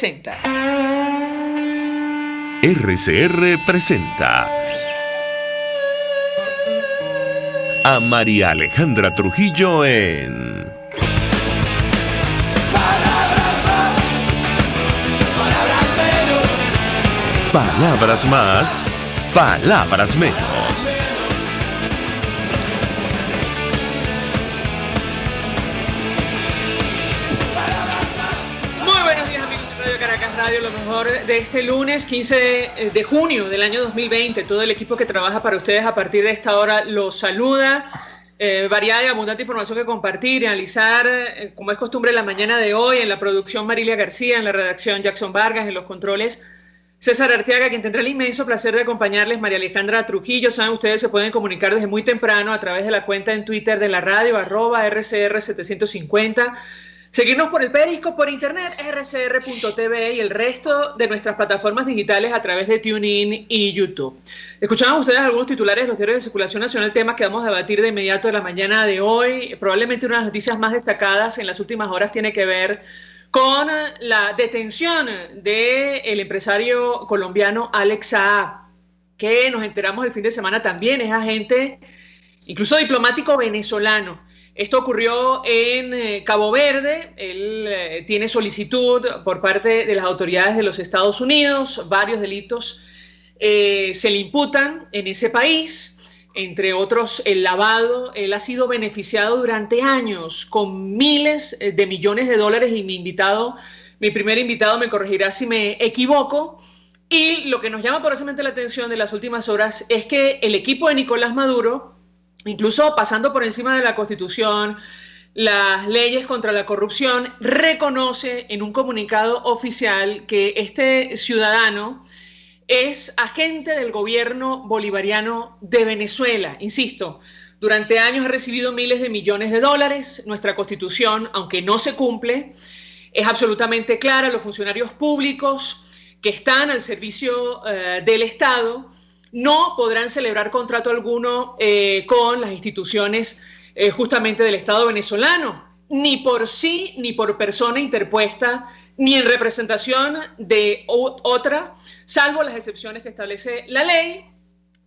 presenta. RCR presenta a María Alejandra Trujillo en Palabras más, palabras menos. Palabras más, palabras menos. Muy buenos días, amigos de Radio Caracas Radio, lo mejor de este lunes 15 de junio del año 2020. Todo el equipo que trabaja para ustedes a partir de esta hora los saluda. Variada y abundante información que compartir y analizar, como es costumbre la mañana de hoy. En la producción Marilia García, en la redacción Jackson Vargas, en los controles César Arteaga, quien tendrá el inmenso placer de acompañarles, María Alejandra Trujillo. Saben, ustedes se pueden comunicar desde muy temprano a través de la cuenta en Twitter de la radio, @RCR750. Seguirnos por el Periscope, por internet, rcr.tv y el resto de nuestras plataformas digitales a través de TuneIn y YouTube. Escuchaban ustedes algunos titulares de los diarios de circulación nacional, temas que vamos a debatir de inmediato de la mañana de hoy. Probablemente una de las noticias más destacadas en las últimas horas tiene que ver con la detención del empresario colombiano Alex Saab, que nos enteramos el fin de semana también es agente, incluso diplomático venezolano. Esto ocurrió en Cabo Verde. Él tiene solicitud por parte de las autoridades de los Estados Unidos. Varios delitos se le imputan en ese país, entre otros el lavado. Él ha sido beneficiado durante años con miles de millones de dólares y mi primer invitado me corregirá si me equivoco. Y lo que nos llama poderosamente la atención de las últimas horas es que el equipo de Nicolás Maduro, incluso pasando por encima de la Constitución, las leyes contra la corrupción, reconoce en un comunicado oficial que este ciudadano es agente del gobierno bolivariano de Venezuela. Insisto, durante años ha recibido miles de millones de dólares. Nuestra Constitución, aunque no se cumple, es absolutamente clara. Los funcionarios públicos que están al servicio del Estado no podrán celebrar contrato alguno con las instituciones justamente del Estado venezolano, ni por sí, ni por persona interpuesta, ni en representación de otra, salvo las excepciones que establece la ley.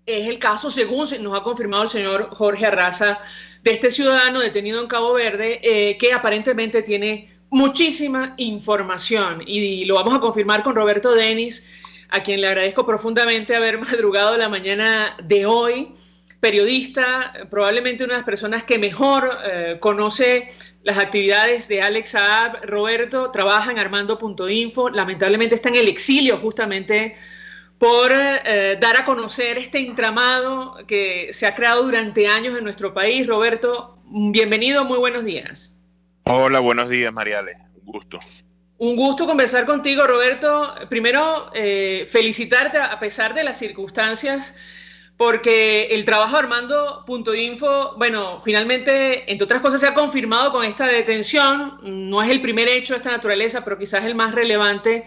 Es el caso, según nos ha confirmado el señor Jorge Arraza, de este ciudadano detenido en Cabo Verde, que aparentemente tiene muchísima información, y lo vamos a confirmar con Roberto Denis, a quien le agradezco profundamente haber madrugado la mañana de hoy. Periodista, probablemente una de las personas que mejor conoce las actividades de Alex Saab. Roberto trabaja en Armando.info, lamentablemente está en el exilio justamente por dar a conocer este entramado que se ha creado durante años en nuestro país. Roberto, bienvenido, muy buenos días. Hola, buenos días, Mariale, un gusto. Un gusto conversar contigo, Roberto. Primero, felicitarte a pesar de las circunstancias, porque el trabajo de Armando.info, bueno, finalmente, entre otras cosas, se ha confirmado con esta detención. No es el primer hecho de esta naturaleza, pero quizás el más relevante.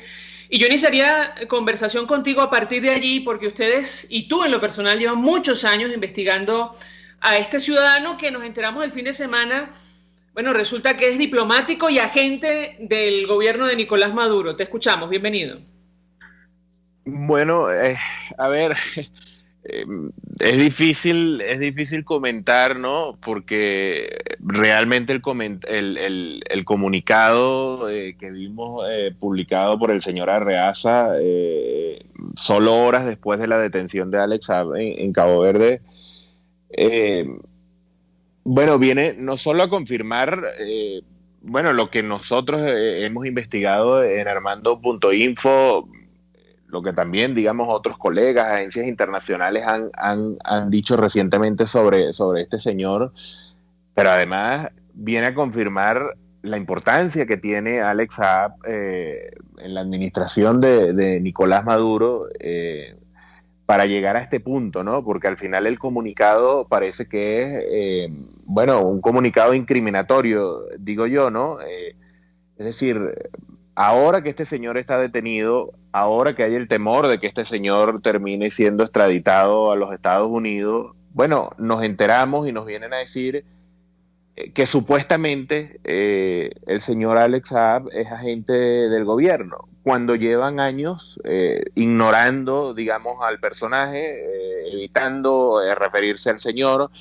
Y yo iniciaría conversación contigo a partir de allí, porque ustedes y tú en lo personal llevan muchos años investigando a este ciudadano que nos enteramos el fin de semana. Bueno, resulta que es diplomático y agente del gobierno de Nicolás Maduro. Te escuchamos, bienvenido. Bueno, a ver, es difícil comentar, ¿no? Porque realmente el comunicado que vimos publicado por el señor Arreaza, solo horas después de la detención de Alex Saab en Cabo Verde, bueno, viene no solo a confirmar lo que nosotros hemos investigado en Armando.info, lo que también, digamos, otros colegas, agencias internacionales han dicho recientemente sobre este señor, pero además viene a confirmar la importancia que tiene Alex Saab en la administración de Nicolás Maduro, para llegar a este punto, ¿no? Porque al final el comunicado parece que es, un comunicado incriminatorio, digo yo, ¿no? Es decir, ahora que este señor está detenido, ahora que hay el temor de que este señor termine siendo extraditado a los Estados Unidos, bueno, nos enteramos y nos vienen a decir que supuestamente el señor Alex Saab es agente del gobierno, cuando llevan años ignorando, digamos, al personaje, evitando referirse al señor,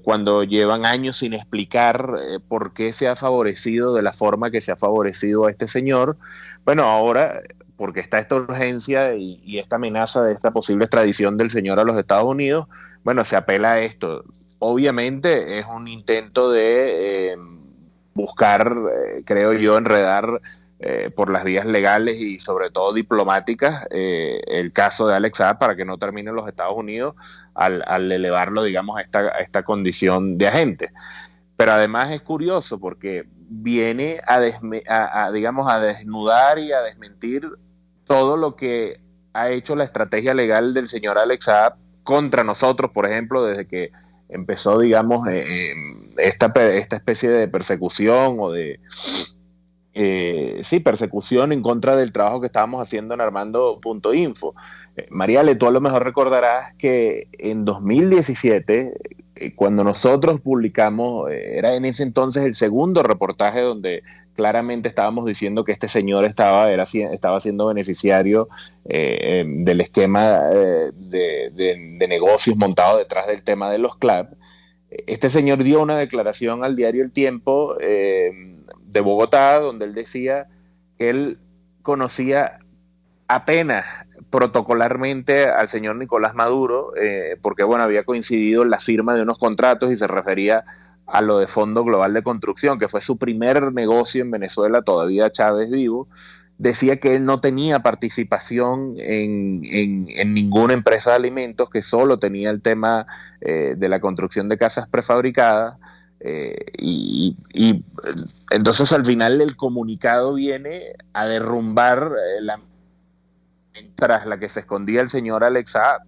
cuando llevan años sin explicar por qué se ha favorecido de la forma que se ha favorecido a este señor. Bueno, ahora, porque está esta urgencia y esta amenaza de esta posible extradición del señor a los Estados Unidos, bueno, se apela a esto. Obviamente es un intento de buscar, creo yo, enredar por las vías legales y sobre todo diplomáticas el caso de Alex Saab para que no termine en los Estados Unidos al elevarlo, digamos, a esta condición de agente. Pero además es curioso porque viene digamos, a desnudar y a desmentir todo lo que ha hecho la estrategia legal del señor Alex Saab contra nosotros, por ejemplo, desde que empezó, digamos, esta especie de persecución o de persecución en contra del trabajo que estábamos haciendo en Armando.info. Mariale, tú a lo mejor recordarás que en 2017, cuando nosotros publicamos, era en ese entonces el segundo reportaje donde claramente estábamos diciendo que este señor estaba siendo beneficiario del esquema de negocios montado detrás del tema de los clubs. Este señor dio una declaración al diario El Tiempo de Bogotá, donde él decía que él conocía apenas protocolarmente al señor Nicolás Maduro, porque bueno, había coincidido en la firma de unos contratos y se refería a lo de Fondo Global de Construcción, que fue su primer negocio en Venezuela, todavía Chávez vivo. Decía que él no tenía participación en ninguna empresa de alimentos, que solo tenía el tema de la construcción de casas prefabricadas. Y entonces al final el comunicado viene a derrumbar tras la que se escondía el señor Alex Saab.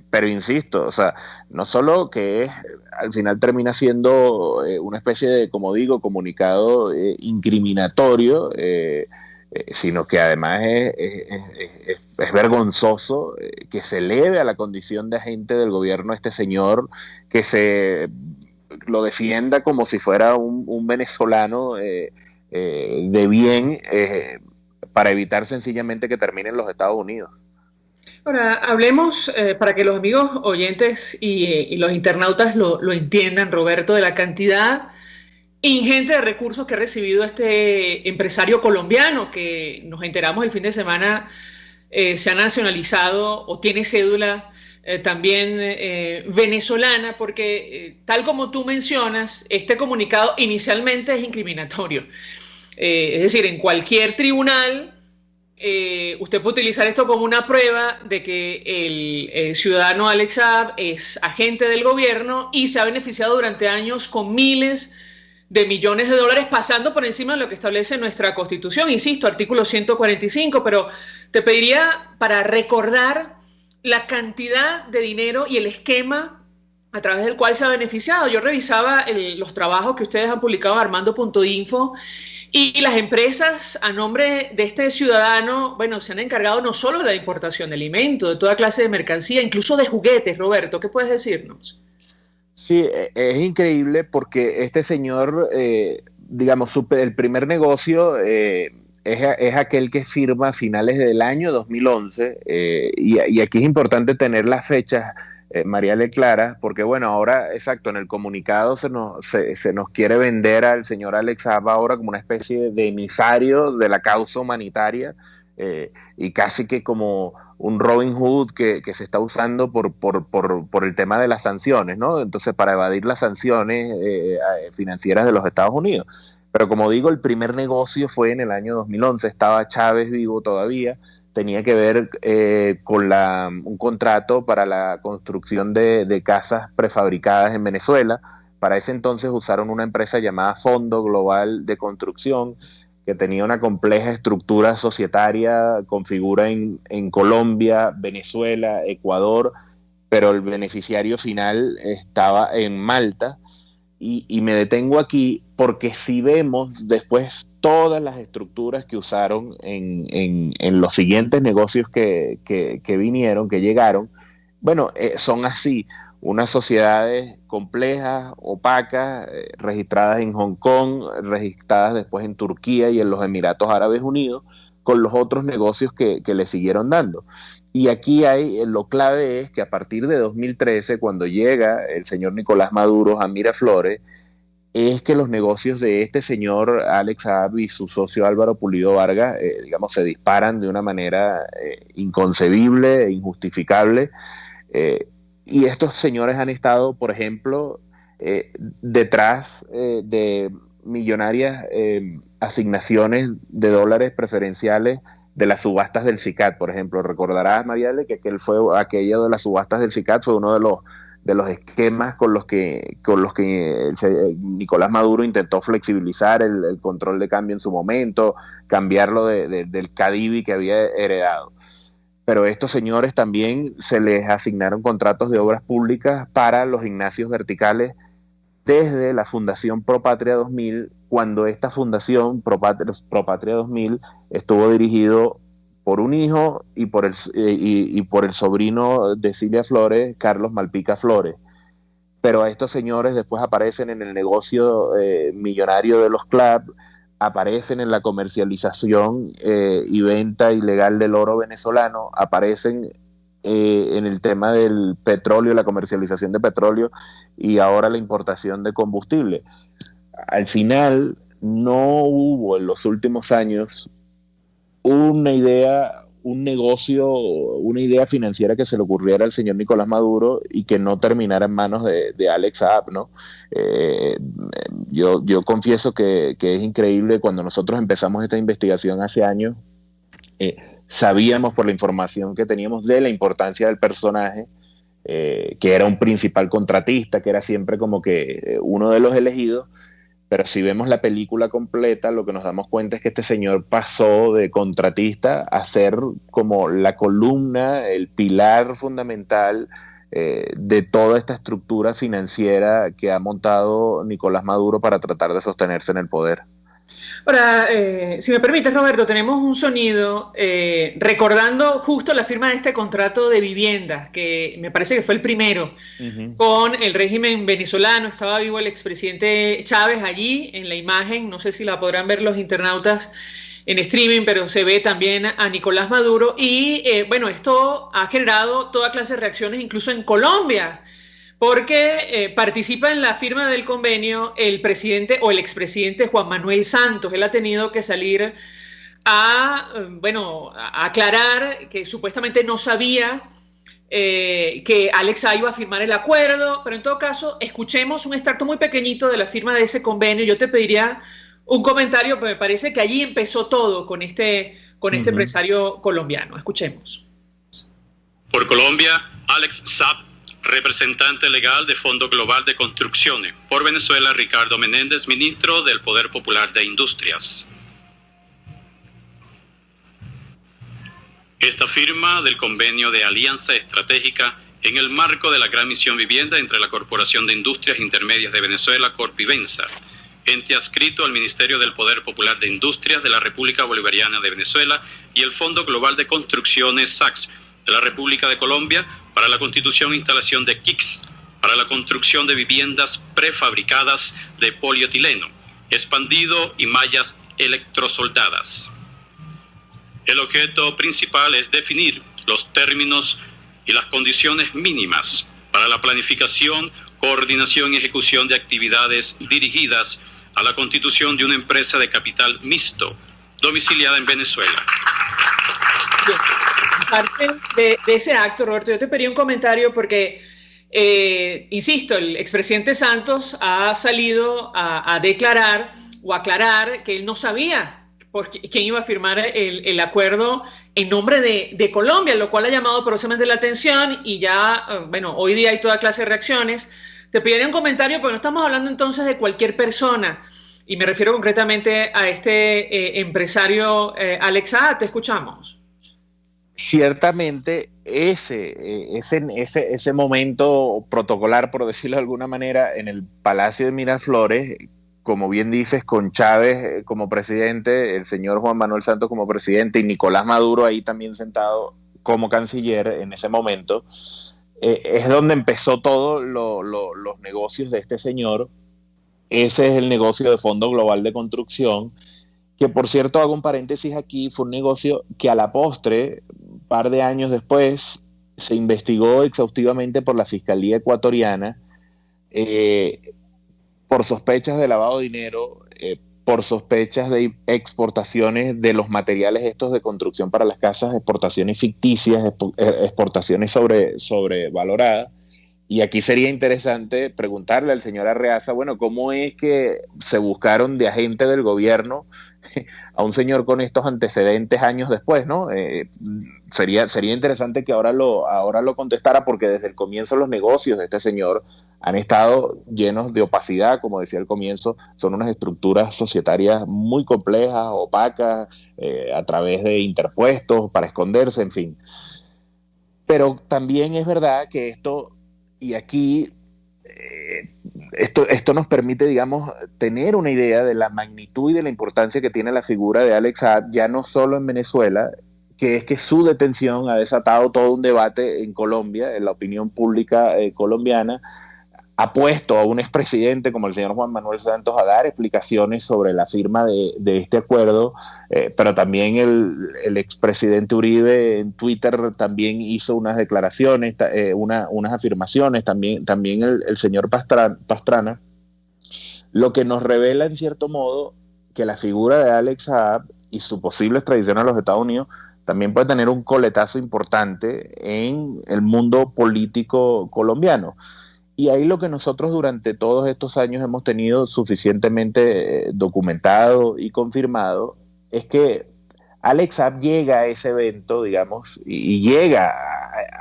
Pero insisto, o sea, no solo que al final termina siendo una especie de, como digo, comunicado incriminatorio, sino que además es vergonzoso que se eleve a la condición de agente del gobierno este señor, que se lo defienda como si fuera un venezolano de bien, para evitar sencillamente que termine en los Estados Unidos. Ahora, hablemos, para que los amigos oyentes y los internautas lo entiendan, Roberto, de la cantidad ingente de recursos que ha recibido este empresario colombiano, que nos enteramos el fin de semana se ha nacionalizado o tiene cédula también venezolana, porque tal como tú mencionas, este comunicado inicialmente es incriminatorio. Es decir, en cualquier tribunal usted puede utilizar esto como una prueba de que el ciudadano Alex Saab es agente del gobierno y se ha beneficiado durante años con miles de millones de dólares, pasando por encima de lo que establece nuestra Constitución, insisto, artículo 145, pero te pediría para recordar la cantidad de dinero y el esquema a través del cual se ha beneficiado. Yo revisaba los trabajos que ustedes han publicado en Armando.info y las empresas a nombre de este ciudadano, bueno, se han encargado no solo de la importación de alimentos, de toda clase de mercancía, incluso de juguetes. Roberto, ¿qué puedes decirnos? Sí, es increíble porque este señor, digamos, el primer negocio es aquel que firma a finales del año 2011, y aquí es importante tener las fechas, Mariale, claras, porque bueno, ahora, exacto, en el comunicado se nos quiere vender al señor Alex Saab ahora como una especie de emisario de la causa humanitaria, y casi que como un Robin Hood que se está usando por el tema de las sanciones, ¿no? Entonces, para evadir las sanciones financieras de los Estados Unidos. Pero como digo, el primer negocio fue en el año 2011, estaba Chávez vivo todavía, tenía que ver con un contrato para la construcción de casas prefabricadas en Venezuela. Para ese entonces usaron una empresa llamada Fondo Global de Construcción, que tenía una compleja estructura societaria con figura en Colombia, Venezuela, Ecuador, pero el beneficiario final estaba en Malta. Y me detengo aquí porque si vemos después todas las estructuras que usaron en los siguientes negocios que vinieron, que llegaron, bueno, son así, unas sociedades complejas, opacas, registradas en Hong Kong, registradas después en Turquía y en los Emiratos Árabes Unidos, con los otros negocios que le siguieron dando. Y aquí lo clave es que a partir de 2013, cuando llega el señor Nicolás Maduro a Miraflores, es que los negocios de este señor Alex Saab y su socio Álvaro Pulido Vargas, digamos, se disparan de una manera inconcebible e injustificable. Y estos señores han estado, por ejemplo, detrás de millonarias asignaciones de dólares preferenciales de las subastas del CICAT, por ejemplo. Recordarás, Mariale, que aquello de las subastas del CICAT fue uno de los esquemas con los que Nicolás Maduro intentó flexibilizar el control de cambio en su momento, cambiarlo del CADIVI que había heredado. Pero a estos señores también se les asignaron contratos de obras públicas para los gimnasios verticales desde la Fundación Pro Patria 2000, cuando esta Fundación Pro Patria 2000 estuvo dirigido por un hijo y por el sobrino de Cilia Flores, Carlos Malpica Flores. Pero a estos señores después aparecen en el negocio millonario de los clubs, aparecen en la comercialización y venta ilegal del oro venezolano, aparecen en el tema del petróleo, la comercialización de petróleo y ahora la importación de combustible. Al final no hubo en los últimos años una idea, un negocio, una idea financiera que se le ocurriera al señor Nicolás Maduro y que no terminara en manos de Alex Saab, ¿no? Yo confieso que es increíble. Cuando nosotros empezamos esta investigación hace años, sabíamos por la información que teníamos de la importancia del personaje, que era un principal contratista, que era siempre como que uno de los elegidos, pero si vemos la película completa, lo que nos damos cuenta es que este señor pasó de contratista a ser como la columna, el pilar fundamental de toda esta estructura financiera que ha montado Nicolás Maduro para tratar de sostenerse en el poder. Ahora, si me permites, Roberto, tenemos un sonido recordando justo la firma de este contrato de vivienda, que me parece que fue el primero, con el régimen venezolano. Estaba vivo el expresidente Chávez allí en la imagen, no sé si la podrán ver los internautas en streaming, pero se ve también a Nicolás Maduro. Y bueno, esto ha generado toda clase de reacciones, incluso en Colombia, porque participa en la firma del convenio el presidente o el expresidente Juan Manuel Santos. Él ha tenido que salir a aclarar que supuestamente no sabía que Alex Saab iba a firmar el acuerdo, pero en todo caso escuchemos un extracto muy pequeñito de la firma de ese convenio. Yo te pediría un comentario, porque me parece que allí empezó todo con este empresario colombiano. Escuchemos. Por Colombia, Alex Saab, representante legal de Fondo Global de Construcciones. Por Venezuela, Ricardo Menéndez, ministro del Poder Popular de Industrias. Esta firma del convenio de alianza estratégica en el marco de la Gran Misión Vivienda entre la Corporación de Industrias Intermedias de Venezuela, Corpivensa, ente adscrito al Ministerio del Poder Popular de Industrias de la República Bolivariana de Venezuela y el Fondo Global de Construcciones SACS de la República de Colombia, para la constitución e instalación de KICS, para la construcción de viviendas prefabricadas de polietileno, expandido y mallas electrosoldadas. El objeto principal es definir los términos y las condiciones mínimas para la planificación, coordinación y ejecución de actividades dirigidas a la constitución de una empresa de capital mixto, domiciliada en Venezuela. Bien. Parte de ese acto, Roberto, yo te pedí un comentario porque, insisto, el expresidente Santos ha salido a declarar o aclarar que él no sabía quién iba a firmar el acuerdo en nombre de Colombia, lo cual ha llamado poderosamente la atención y ya, hoy día hay toda clase de reacciones. Te pediría un comentario porque no estamos hablando entonces de cualquier persona y me refiero concretamente a este empresario Alex Saab. Te escuchamos. Ciertamente ese momento protocolar, por decirlo de alguna manera, en el Palacio de Miraflores, como bien dices, con Chávez como presidente, el señor Juan Manuel Santos como presidente y Nicolás Maduro ahí también sentado como canciller en ese momento, es donde empezó todos los negocios de este señor. Ese es el negocio de Fondo Global de Construcción. que por cierto, hago un paréntesis aquí, fue un negocio que a la postre, un par de años después, se investigó exhaustivamente por la Fiscalía ecuatoriana por sospechas de lavado de dinero, por sospechas de exportaciones de los materiales estos de construcción para las casas, exportaciones ficticias, exportaciones sobrevaloradas. Y aquí sería interesante preguntarle al señor Arreaza, bueno, ¿cómo es que se buscaron de agente del gobierno a un señor con estos antecedentes años después, ¿no? Sería interesante que ahora lo contestara, porque desde el comienzo los negocios de este señor han estado llenos de opacidad, como decía al comienzo, son unas estructuras societarias muy complejas, opacas, a través de interpuestos para esconderse, en fin. Pero también es verdad que esto, y aquí esto nos permite, digamos, tener una idea de la magnitud y de la importancia que tiene la figura de Alex Saab, ya no solo en Venezuela, que es que su detención ha desatado todo un debate en Colombia, en la opinión pública colombiana, ha puesto a un expresidente como el señor Juan Manuel Santos a dar explicaciones sobre la firma de este acuerdo, pero también el expresidente Uribe en Twitter también hizo unas declaraciones, unas afirmaciones, también el señor Pastrana, lo que nos revela en cierto modo que la figura de Alex Saab y su posible extradición a los Estados Unidos también puede tener un coletazo importante en el mundo político colombiano. Y ahí lo que nosotros durante todos estos años hemos tenido suficientemente documentado y confirmado es que Alex Saab llega a ese evento, digamos, y llega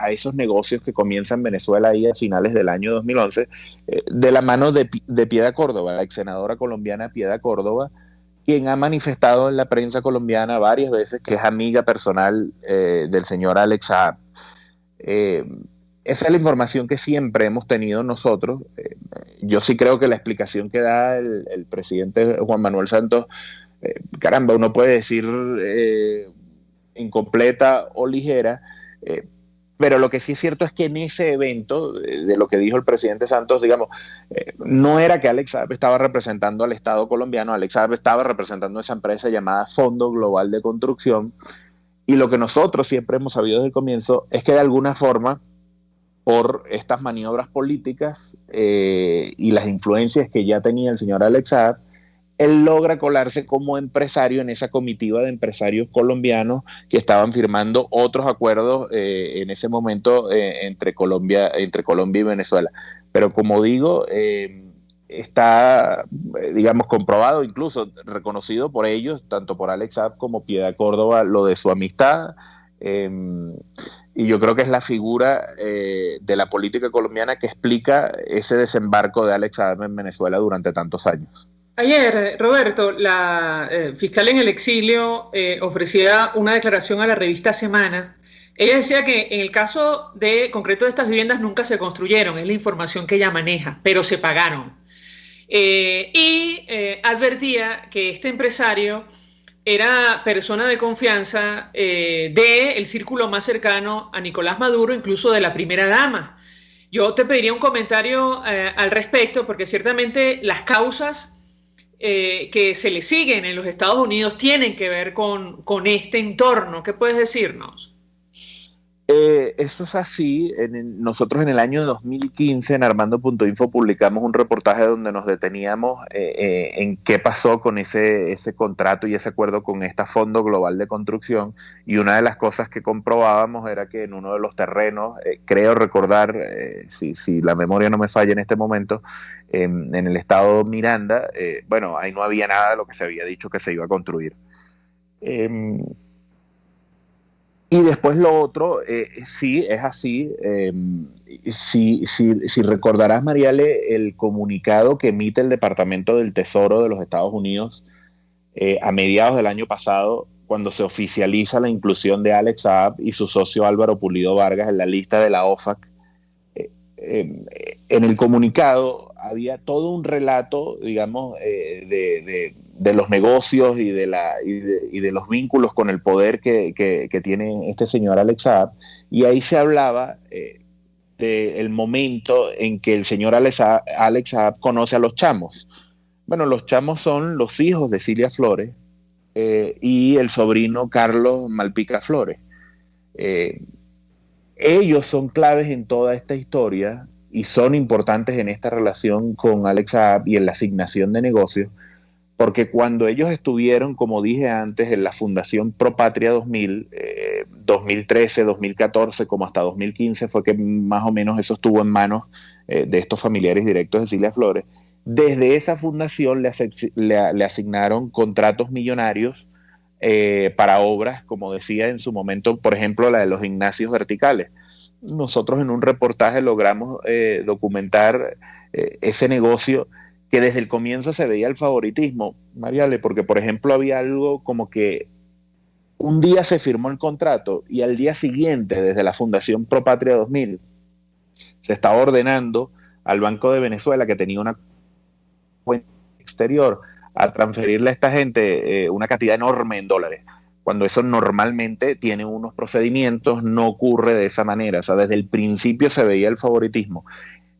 a esos negocios que comienzan en Venezuela ahí a finales del año 2011, de la mano de Piedad Córdoba, la ex senadora colombiana Piedad Córdoba, quien ha manifestado en la prensa colombiana varias veces que es amiga personal del señor Alex Saab. Esa es la información que siempre hemos tenido nosotros. Yo sí creo que la explicación que da el presidente Juan Manuel Santos, caramba, uno puede decir incompleta o ligera, pero lo que sí es cierto es que en ese evento, de lo que dijo el presidente Santos, digamos, no era que Alex Saab estaba representando al Estado colombiano, Alex Saab estaba representando a esa empresa llamada Fondo Global de Construcción, y lo que nosotros siempre hemos sabido desde el comienzo es que de alguna forma, por estas maniobras políticas y las influencias que ya tenía el señor Alex Saab, él logra colarse como empresario en esa comitiva de empresarios colombianos que estaban firmando otros acuerdos en ese momento entre Colombia y Venezuela. Pero como digo, está, digamos, comprobado, incluso reconocido por ellos, tanto por Alex Saab como Piedad Córdoba, lo de su amistad. Y yo creo que es la figura de la política colombiana que explica ese desembarco de Alex Saab en Venezuela durante tantos años. Ayer, Roberto, la fiscal en el exilio ofrecía una declaración a la revista Semana. Ella decía que en el caso concreto de estas viviendas nunca se construyeron, es la información que ella maneja, pero se pagaron. Advertía que este empresario era persona de confianza del círculo más cercano a Nicolás Maduro, incluso de la primera dama. Yo te pediría un comentario al respecto, porque ciertamente las causas que se le siguen en los Estados Unidos tienen que ver con este entorno. ¿Qué puedes decirnos? Eso es así. Nosotros en el año 2015 en Armando.info publicamos un reportaje donde nos deteníamos en qué pasó con ese contrato y ese acuerdo con este Fondo Global de Construcción, y una de las cosas que comprobábamos era que en uno de los terrenos, creo recordar, si la memoria no me falla en este momento, en el estado Miranda, bueno, ahí no había nada de lo que se había dicho que se iba a construir. Y después lo otro, sí, es así. Si recordarás, Mariale, el comunicado que emite el Departamento del Tesoro de los Estados Unidos a mediados del año pasado, cuando se oficializa la inclusión de Alex Saab y su socio Álvaro Pulido Vargas en la lista de la OFAC, en el comunicado había todo un relato, digamos, de los negocios y de los vínculos con el poder que tiene este señor Alex Saab, y ahí se hablaba del momento en que el señor Alex Saab conoce a los chamos. Bueno, los chamos son los hijos de Cilia Flores, y el sobrino Carlos Malpica Flores. Ellos son claves en toda esta historia y son importantes en esta relación con Alex Saab y en la asignación de negocios, porque cuando ellos estuvieron, como dije antes, en la Fundación Pro Patria 2000, 2013, 2014, como hasta 2015, fue que más o menos eso estuvo en manos de estos familiares directos de Cilia Flores. Desde esa fundación le asignaron contratos millonarios para obras, como decía en su momento, por ejemplo, la de los gimnasios verticales. Nosotros en un reportaje logramos documentar ese negocio que desde el comienzo se veía el favoritismo, Mariale, porque por ejemplo había algo como que un día se firmó el contrato y al día siguiente, desde la Fundación Pro Patria 2000, se estaba ordenando al Banco de Venezuela, que tenía una cuenta exterior, a transferirle a esta gente una cantidad enorme en dólares, cuando eso normalmente tiene unos procedimientos, no ocurre de esa manera. O sea, desde el principio se veía el favoritismo.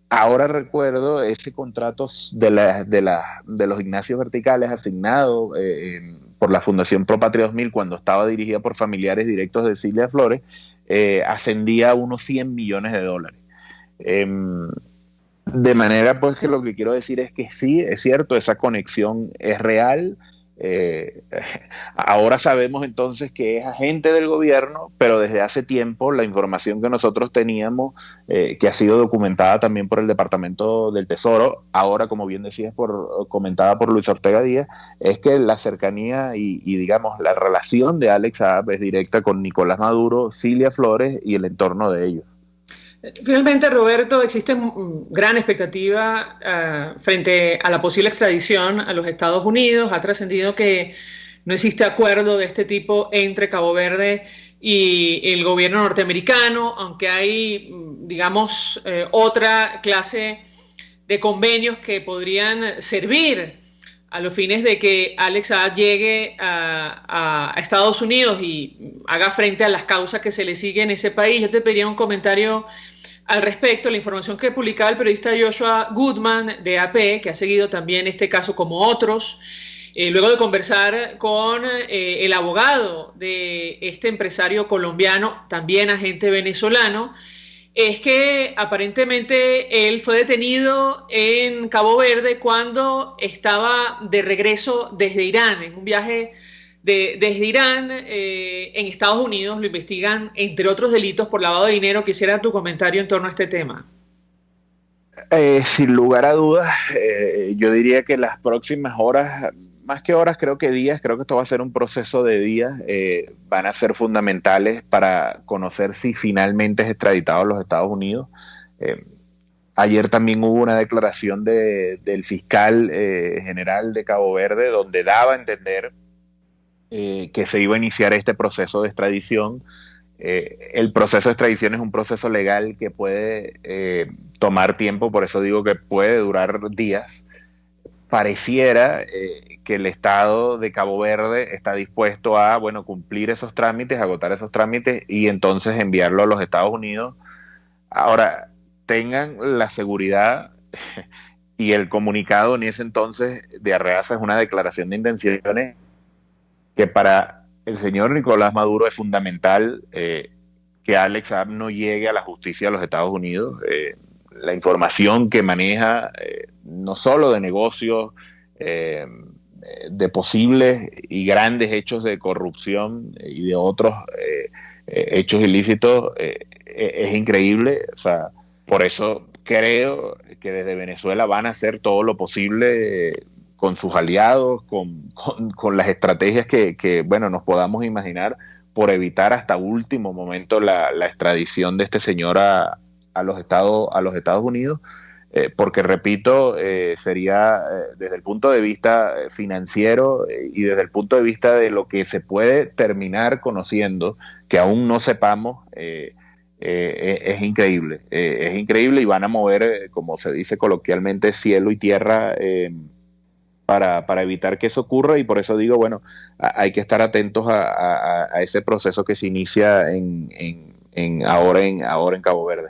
Ahora recuerdo ese contrato de los gimnasios verticales asignado por la Fundación Pro Patria 2000 cuando estaba dirigida por familiares directos de Cilia Flores, ascendía a unos 100 millones de dólares. De manera pues que lo que quiero decir es que sí, es cierto, esa conexión es real. Ahora sabemos entonces que es agente del gobierno, pero desde hace tiempo la información que nosotros teníamos, que ha sido documentada también por el Departamento del Tesoro, ahora como bien decías, comentada por Luis Ortega Díaz, es que la cercanía y digamos la relación de Alex Saab es directa con Nicolás Maduro, Cilia Flores y el entorno de ellos. Finalmente, Roberto, existe gran expectativa frente a la posible extradición a los Estados Unidos. Ha trascendido que no existe acuerdo de este tipo entre Cabo Verde y el gobierno norteamericano, aunque hay, digamos, otra clase de convenios que podrían servir a los fines de que Alex Saab llegue a Estados Unidos y haga frente a las causas que se le siguen en ese país. Yo te pediría un comentario al respecto. La información que publicaba el periodista Joshua Goodman de AP, que ha seguido también este caso como otros, luego de conversar con el abogado de este empresario colombiano, también agente venezolano, es que aparentemente él fue detenido en Cabo Verde cuando estaba de regreso desde Irán, en un viaje desde Irán en Estados Unidos. Lo investigan, entre otros delitos, por lavado de dinero. Quisiera tu comentario en torno a este tema. Sin lugar a dudas, yo diría que las próximas horas, más que horas, creo que días, creo que esto va a ser un proceso de días, van a ser fundamentales para conocer si finalmente es extraditado a los Estados Unidos. Ayer también hubo una declaración del fiscal general de Cabo Verde donde daba a entender que se iba a iniciar este proceso de extradición. El proceso de extradición es un proceso legal que puede tomar tiempo, por eso digo que puede durar días. Pareciera que el Estado de Cabo Verde está dispuesto a, bueno, cumplir esos trámites, agotar esos trámites y entonces enviarlo a los Estados Unidos. Ahora, tengan la seguridad y el comunicado en ese entonces de Arreaza es una declaración de intenciones que para el señor Nicolás Maduro es fundamental que Alex Saab no llegue a la justicia de los Estados Unidos. La información que maneja, no solo de negocios, de posibles y grandes hechos de corrupción y de otros hechos ilícitos, es increíble. O sea, por eso creo que desde Venezuela van a hacer todo lo posible con sus aliados, con las estrategias que bueno, nos podamos imaginar por evitar hasta último momento la extradición de este señor a los Estados Unidos, porque repito, sería desde el punto de vista financiero y desde el punto de vista de lo que se puede terminar conociendo, que aún no sepamos, es increíble y van a mover, como se dice coloquialmente, cielo y tierra para evitar que eso ocurra, y por eso digo, bueno, hay que estar atentos a ese proceso que se inicia ahora en Cabo Verde.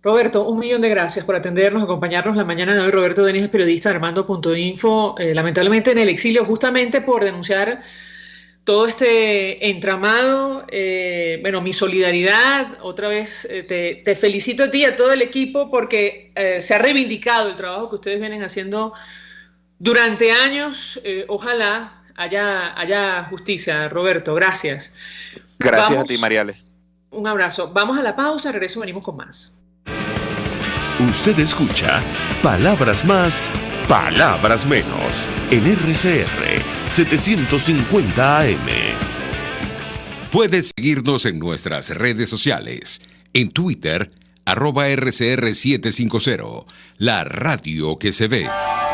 Roberto, 1.000.000 de gracias por atendernos, acompañarnos la mañana de hoy. Roberto Denis es periodista de Armando.info, lamentablemente en el exilio justamente por denunciar todo este entramado. Mi solidaridad, otra vez te felicito a ti y a todo el equipo porque se ha reivindicado el trabajo que ustedes vienen haciendo durante años. Ojalá haya justicia. Roberto, gracias. Gracias a ti, Mariale. Un abrazo. Vamos a la pausa, regreso, venimos con más. Usted escucha Palabras Más, Palabras Menos en RCR 750 AM. Puedes seguirnos en nuestras redes sociales. En Twitter, @RCR750, la radio que se ve.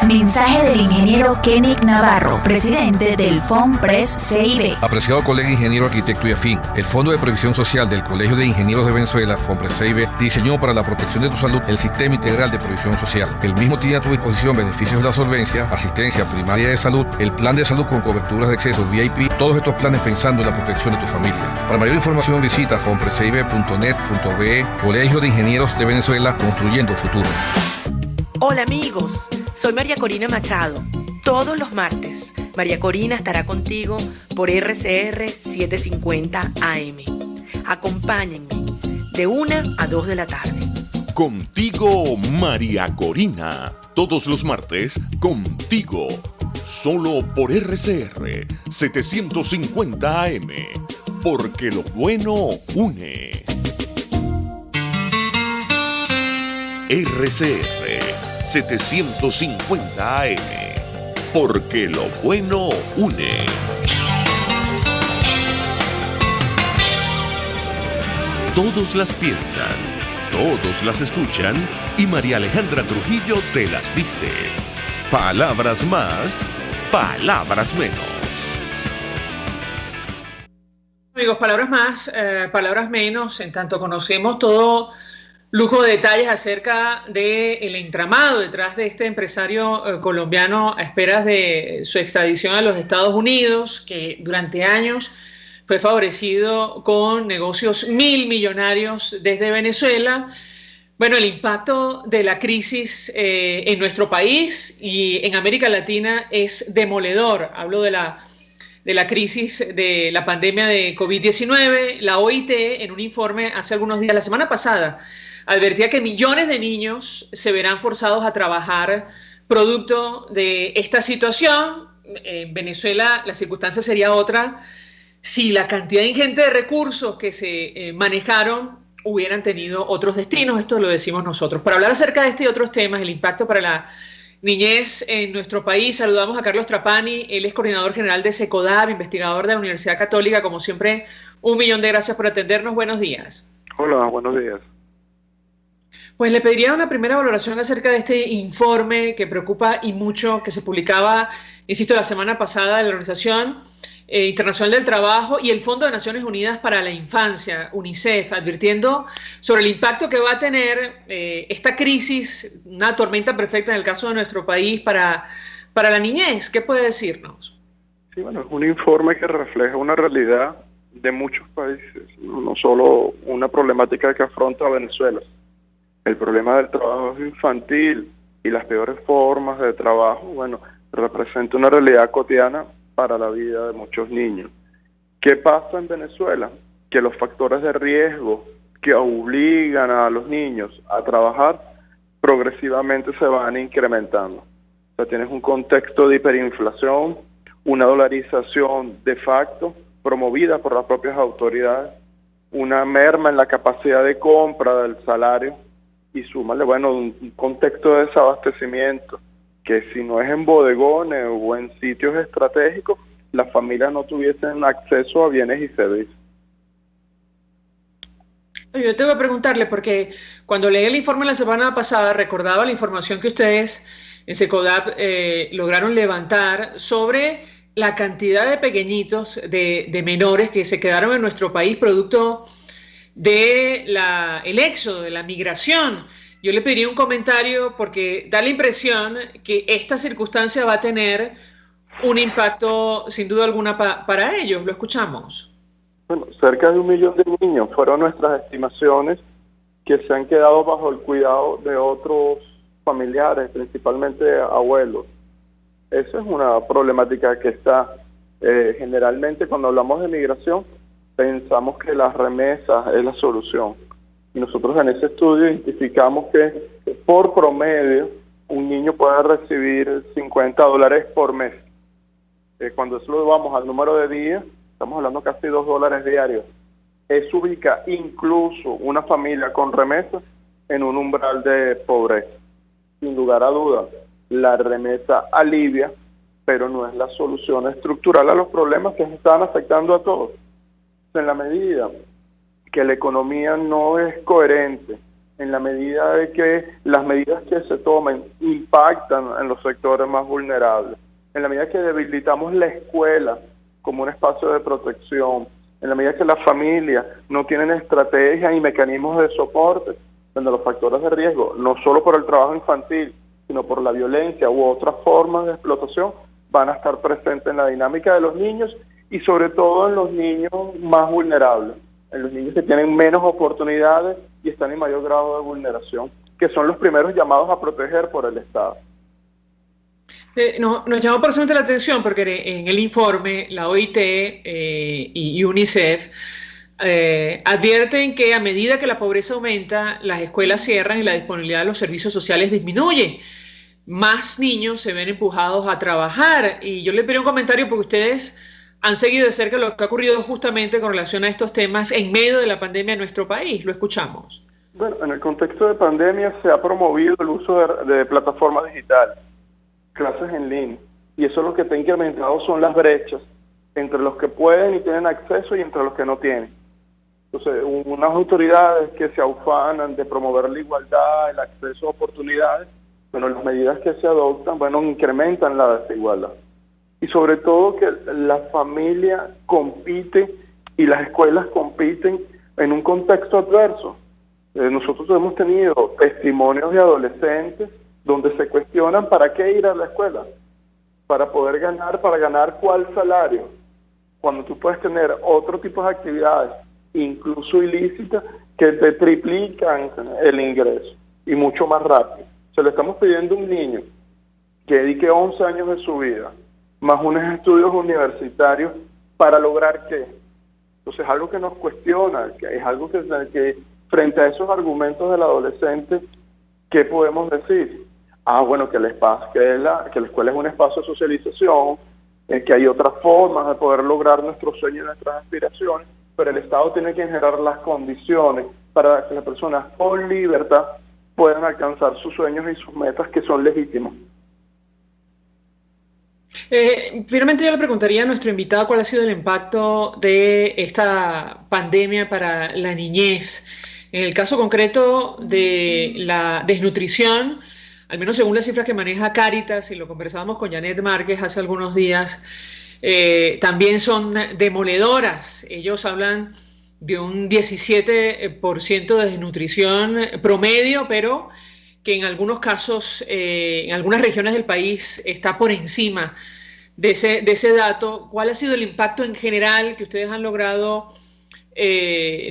Mensaje del ingeniero Kenick Navarro, presidente del FONPRES CIB. Apreciado colega ingeniero, arquitecto y afín, el Fondo de Previsión Social del Colegio de Ingenieros de Venezuela, FONPRES CIB, diseñó para la protección de tu salud el Sistema Integral de Previsión Social. El mismo tiene a tu disposición beneficios de la solvencia, asistencia primaria de salud, el plan de salud con coberturas de acceso VIP, todos estos planes pensando en la protección de tu familia. Para mayor información visita fonprescib.net.be. Colegio de Ingenieros de Venezuela, construyendo futuro. Hola amigos, soy María Corina Machado. Todos los martes, María Corina estará contigo por RCR 750 AM. Acompáñenme de 1 a 2 de la tarde. Contigo, María Corina. Todos los martes, contigo. Solo por RCR 750 AM. Porque lo bueno une. RCR 750 AM. Porque lo bueno une. Todos las piensan, todos las escuchan y María Alejandra Trujillo te las dice. Palabras más, palabras menos. Amigos, palabras más, palabras menos, en tanto conocemos todo lujo de detalles acerca del entramado detrás de este empresario colombiano a esperas de su extradición a los Estados Unidos, que durante años fue favorecido con negocios millonarios desde Venezuela. Bueno, el impacto de la crisis en nuestro país y en América Latina es demoledor. Hablo de la crisis de la pandemia de COVID-19. La OIT, en un informe hace algunos días, la semana pasada, advertía que millones de niños se verán forzados a trabajar producto de esta situación. En Venezuela la circunstancia sería otra si la cantidad ingente de recursos que se manejaron hubieran tenido otros destinos. Esto lo decimos nosotros. Para hablar acerca de este y otros temas, el impacto para la niñez en nuestro país, saludamos a Carlos Trapani. Él es coordinador general de SECODAV, investigador de la Universidad Católica. Como siempre, 1.000.000 de gracias por atendernos. Buenos días. Hola, buenos días. Pues le pediría una primera valoración acerca de este informe que preocupa y mucho, que se publicaba, insisto, la semana pasada de la Organización Internacional del Trabajo y el Fondo de Naciones Unidas para la Infancia, UNICEF, advirtiendo sobre el impacto que va a tener esta crisis, una tormenta perfecta en el caso de nuestro país para la niñez. ¿Qué puede decirnos? Sí, bueno, es un informe que refleja una realidad de muchos países, no solo una problemática que afronta Venezuela. El problema del trabajo infantil y las peores formas de trabajo, bueno, representa una realidad cotidiana para la vida de muchos niños. ¿Qué pasa en Venezuela? Que los factores de riesgo que obligan a los niños a trabajar progresivamente se van incrementando. O sea, tienes un contexto de hiperinflación, una dolarización de facto promovida por las propias autoridades, una merma en la capacidad de compra del salario y súmale, bueno, un contexto de desabastecimiento que si no es en bodegones o en sitios estratégicos, las familias no tuviesen acceso a bienes y servicios. Yo tengo que preguntarle, porque cuando leí el informe la semana pasada, recordaba la información que ustedes en SECODAV lograron levantar sobre la cantidad de pequeñitos, de menores que se quedaron en nuestro país producto de el éxodo, de la migración. Yo le pediría un comentario porque da la impresión que esta circunstancia va a tener un impacto sin duda alguna para ellos. Lo escuchamos. Bueno, cerca de 1 millón de niños fueron nuestras estimaciones que se han quedado bajo el cuidado de otros familiares, principalmente abuelos. Esa es una problemática que está generalmente cuando hablamos de migración, pensamos que las remesas es la solución. Y nosotros en ese estudio identificamos que por promedio un niño puede recibir $50 por mes. Cuando eso lo vamos al número de días, estamos hablando casi $2 diarios. Eso ubica incluso una familia con remesa en un umbral de pobreza. Sin lugar a dudas, la remesa alivia, pero no es la solución estructural a los problemas que están afectando a todos. En la medida que la economía no es coherente, en la medida de que las medidas que se tomen impactan en los sectores más vulnerables, en la medida que debilitamos la escuela como un espacio de protección, en la medida que las familias no tienen estrategias y mecanismos de soporte, donde los factores de riesgo, no solo por el trabajo infantil, sino por la violencia u otras formas de explotación, van a estar presentes en la dinámica de los niños y sobre todo en los niños más vulnerables, en los niños que tienen menos oportunidades y están en mayor grado de vulneración, que son los primeros llamados a proteger por el Estado. Nos llamó personalmente la atención porque en el informe la OIT y UNICEF advierten que a medida que la pobreza aumenta, las escuelas cierran y la disponibilidad de los servicios sociales disminuye. Más niños se ven empujados a trabajar. Y yo le pedí un comentario porque ustedes han seguido de cerca lo que ha ocurrido justamente con relación a estos temas en medio de la pandemia en nuestro país. Lo escuchamos. Bueno, en el contexto de pandemia se ha promovido el uso de plataformas digitales, clases en línea, y eso lo que está incrementado son las brechas entre los que pueden y tienen acceso y entre los que no tienen. Entonces, unas autoridades que se ufanan de promover la igualdad, el acceso a oportunidades, bueno, las medidas que se adoptan, bueno, incrementan la desigualdad. Y sobre todo que la familia compite y las escuelas compiten en un contexto adverso. Nosotros hemos tenido testimonios de adolescentes donde se cuestionan para qué ir a la escuela, para ganar cuál salario, cuando tú puedes tener otro tipo de actividades, incluso ilícitas, que te triplican el ingreso y mucho más rápido. Se le estamos pidiendo a un niño que dedique 11 años de su vida, más unos estudios universitarios, para lograr qué. Entonces es algo que nos cuestiona, que es algo que frente a esos argumentos del adolescente, ¿qué podemos decir? Bueno, que la escuela es un espacio de socialización, que hay otras formas de poder lograr nuestros sueños y nuestras aspiraciones, pero el Estado tiene que generar las condiciones para que las personas con libertad puedan alcanzar sus sueños y sus metas que son legítimos. Finalmente yo le preguntaría a nuestro invitado cuál ha sido el impacto de esta pandemia para la niñez. En el caso concreto de la desnutrición, al menos según las cifras que maneja Cáritas, y lo conversábamos con Janet Márquez hace algunos días, también son demoledoras. Ellos hablan de un 17% de desnutrición promedio, pero que en algunos casos, en algunas regiones del país, está por encima de ese dato. ¿Cuál ha sido el impacto en general que ustedes han logrado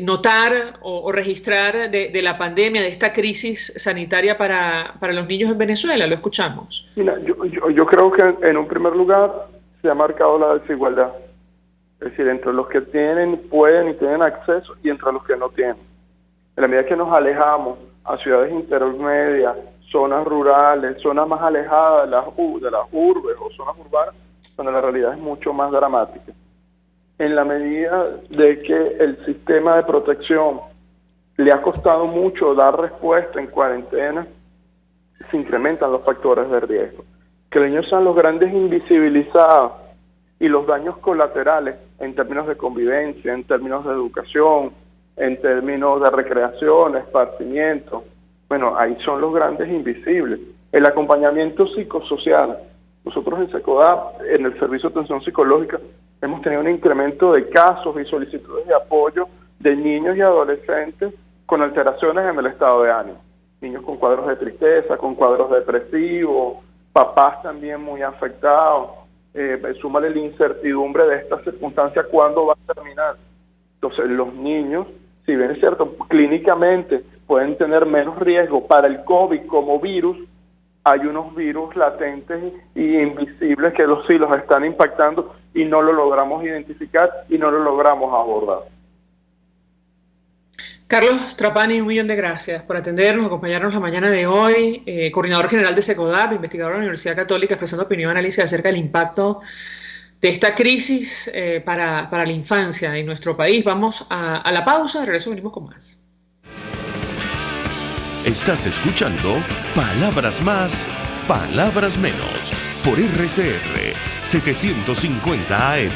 notar o registrar de la pandemia, de esta crisis sanitaria para los niños en Venezuela? Lo escuchamos. Mira, yo creo que en un primer lugar se ha marcado la desigualdad. Es decir, entre los que pueden y tienen acceso y entre los que no tienen. En la medida que nos alejamos a ciudades intermedias, zonas rurales, zonas más alejadas de las urbes o zonas urbanas, donde la realidad es mucho más dramática. En la medida de que el sistema de protección le ha costado mucho dar respuesta en cuarentena, se incrementan los factores de riesgo. Que los niños sean los grandes invisibilizados y los daños colaterales en términos de convivencia, en términos de educación, en términos de recreación, esparcimiento. Bueno, ahí son los grandes invisibles. El acompañamiento psicosocial. Nosotros en SECODAP, en el Servicio de Atención Psicológica, hemos tenido un incremento de casos y solicitudes de apoyo de niños y adolescentes con alteraciones en el estado de ánimo. Niños con cuadros de tristeza, con cuadros depresivos, papás también muy afectados. Súmale la incertidumbre de esta circunstancia, ¿cuándo va a terminar? Entonces los niños si bien es cierto, clínicamente pueden tener menos riesgo para el COVID como virus, hay unos virus latentes y invisibles que sí los están impactando y no lo logramos identificar y no lo logramos abordar. Carlos Trapani, un millón de gracias por atendernos, acompañarnos la mañana de hoy, coordinador general de SECODAP, investigador de la Universidad Católica, expresando opinión, análisis acerca del impacto de esta crisis para la infancia en nuestro país. Vamos a la pausa, de regreso venimos con más. Estás escuchando Palabras Más, Palabras Menos, por RCR 750 AM.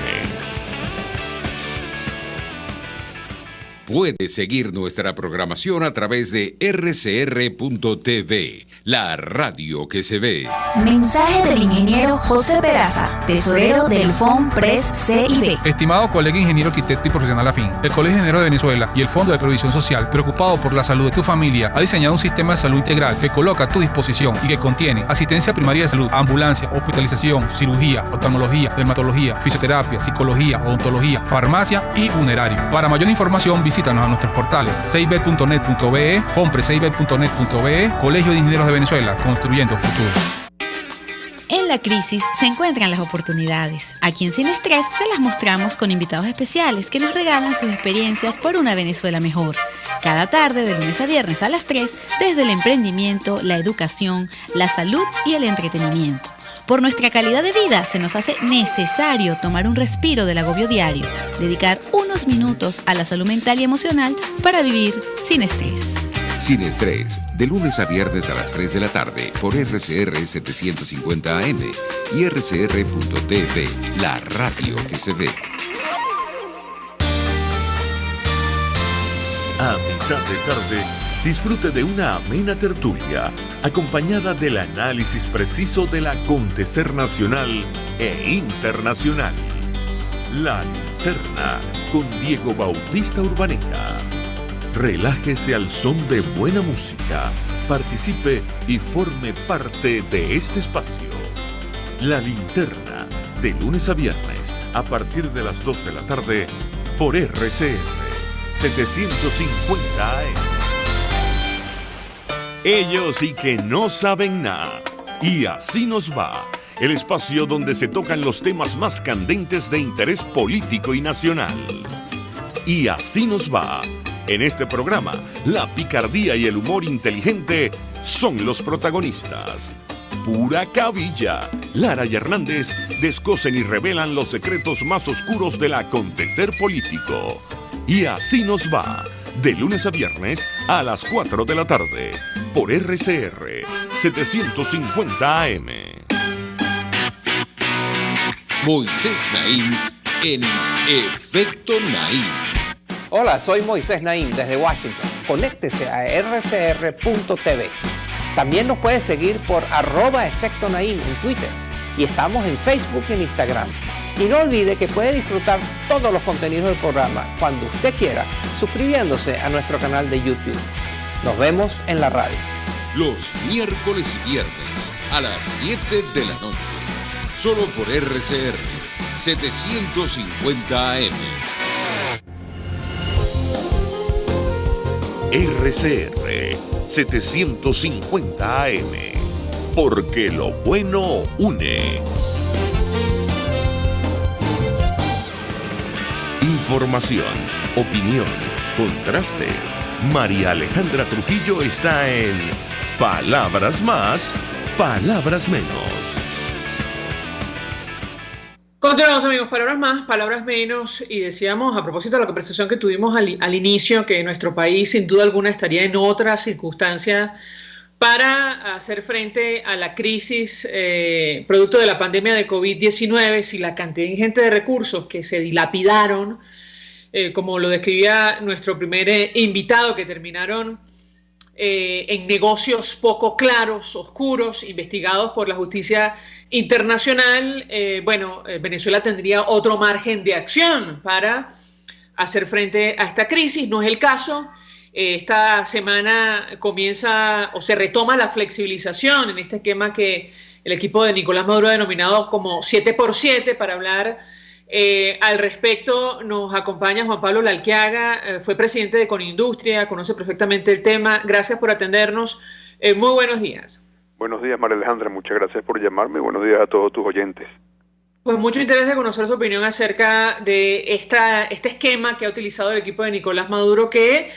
Puedes seguir nuestra programación a través de rcr.tv, la radio que se ve. Mensaje del ingeniero José Peraza, tesorero del FOMPRES CIB. Estimado colega ingeniero, arquitecto y profesional afín, el Colegio de Ingenieros de Venezuela y el Fondo de Previsión Social, preocupado por la salud de tu familia, ha diseñado un sistema de salud integral que coloca a tu disposición y que contiene asistencia primaria de salud, ambulancia, hospitalización, cirugía, oftalmología, dermatología, fisioterapia, psicología, odontología, farmacia y funerario. Para mayor información, visítanos a nuestros portales cib.net.be, fomprescib.net.be, Colegio de Ingenieros de Venezuela, construyendo futuro. En la crisis se encuentran las oportunidades. Aquí en Sin Estrés se las mostramos con invitados especiales que nos regalan sus experiencias por una Venezuela mejor. Cada tarde, de lunes a viernes a las 3, desde el emprendimiento, la educación, la salud y el entretenimiento. Por nuestra calidad de vida se nos hace necesario tomar un respiro del agobio diario, dedicar unos minutos a la salud mental y emocional para vivir sin estrés. Sin Estrés, de lunes a viernes a las 3 de la tarde por RCR 750 AM y rcr.tv, la radio que se ve. A mitad de tarde, disfrute de una amena tertulia, acompañada del análisis preciso del acontecer nacional e internacional. La Linterna, con Diego Bautista Urbaneta. Relájese al son de buena música, participe y forme parte de este espacio. La Linterna, de lunes a viernes, a partir de las 2 de la tarde, por RCR 750 AM. Ellos y que no saben nada. Y así nos va. El espacio donde se tocan los temas más candentes de interés político y nacional. Y así nos va. En este programa, la picardía y el humor inteligente son los protagonistas. Pura cabilla. Lara y Hernández descosen y revelan los secretos más oscuros del acontecer político. Y así nos va. De lunes a viernes a las 4 de la tarde. Por RCR 750 AM. Moisés Naim en Efecto Naim. Hola, soy Moisés Naim desde Washington. Conéctese a rcr.tv. También nos puede seguir por @Efecto Naim en Twitter. Y estamos en Facebook y en Instagram. Y no olvide que puede disfrutar todos los contenidos del programa cuando usted quiera, suscribiéndose a nuestro canal de YouTube. Nos vemos en la radio. Los miércoles y viernes a las 7 de la noche. Solo por RCR 750 AM. RCR 750 AM. Porque lo bueno une. Información, opinión, contraste. María Alejandra Trujillo está en Palabras Más, Palabras Menos. Continuamos, amigos, palabras más, palabras menos, y decíamos a propósito de la conversación que tuvimos al inicio que nuestro país sin duda alguna estaría en otra circunstancia para hacer frente a la crisis producto de la pandemia de COVID-19, si la cantidad ingente de recursos que se dilapidaron, como lo describía nuestro primer invitado, que terminaron en negocios poco claros, oscuros, investigados por la justicia internacional, Venezuela tendría otro margen de acción para hacer frente a esta crisis. No es el caso. Esta semana comienza o se retoma la flexibilización en este esquema que el equipo de Nicolás Maduro ha denominado como 7x7 para hablar Al respecto nos acompaña Juan Pablo Lalquiaga, fue presidente de Conindustria, conoce perfectamente el tema. Gracias por atendernos. Muy buenos días. Buenos días, María Alejandra. Muchas gracias por llamarme. Buenos días a todos tus oyentes. Pues mucho interés de conocer su opinión acerca de este esquema que ha utilizado el equipo de Nicolás Maduro, que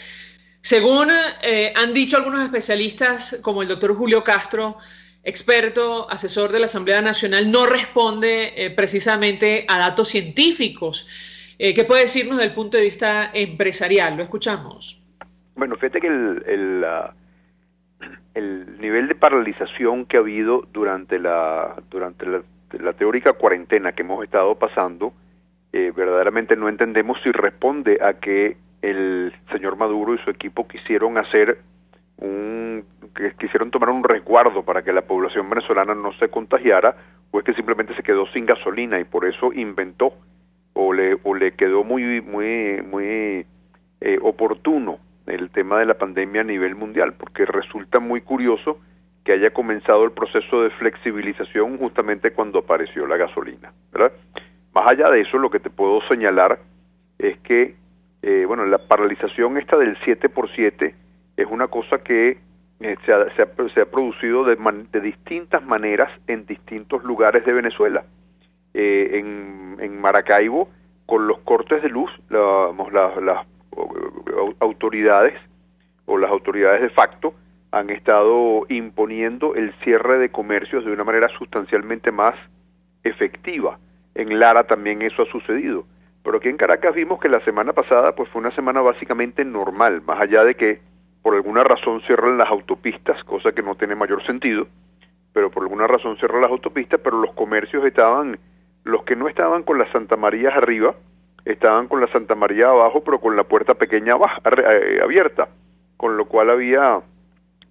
según han dicho algunos especialistas, como el doctor Julio Castro, experto, asesor de la Asamblea Nacional, no responde precisamente a datos científicos. ¿Qué puede decirnos desde el punto de vista empresarial? Lo escuchamos. Bueno, fíjate que el nivel de paralización que ha habido durante la teórica cuarentena que hemos estado pasando, verdaderamente no entendemos si responde a que el señor Maduro y su equipo quisieron tomar un resguardo para que la población venezolana no se contagiara, o es que simplemente se quedó sin gasolina y por eso inventó o le quedó muy oportuno el tema de la pandemia a nivel mundial, porque resulta muy curioso que haya comenzado el proceso de flexibilización justamente cuando apareció la gasolina, ¿verdad? Más allá de eso, lo que te puedo señalar es que la paralización esta del 7x7 es una cosa que se ha producido de distintas maneras en distintos lugares de Venezuela. En Maracaibo, con los cortes de luz, las autoridades o las autoridades de facto han estado imponiendo el cierre de comercios de una manera sustancialmente más efectiva. En Lara también eso ha sucedido. Pero aquí en Caracas vimos que la semana pasada pues fue una semana básicamente normal, más allá de que por alguna razón cierran las autopistas, cosa que no tiene mayor sentido, pero por alguna razón cierran las autopistas, pero los comercios los que no estaban con las Santa Marías arriba, estaban con la Santa María abajo, pero con la puerta pequeña abierta, con lo cual había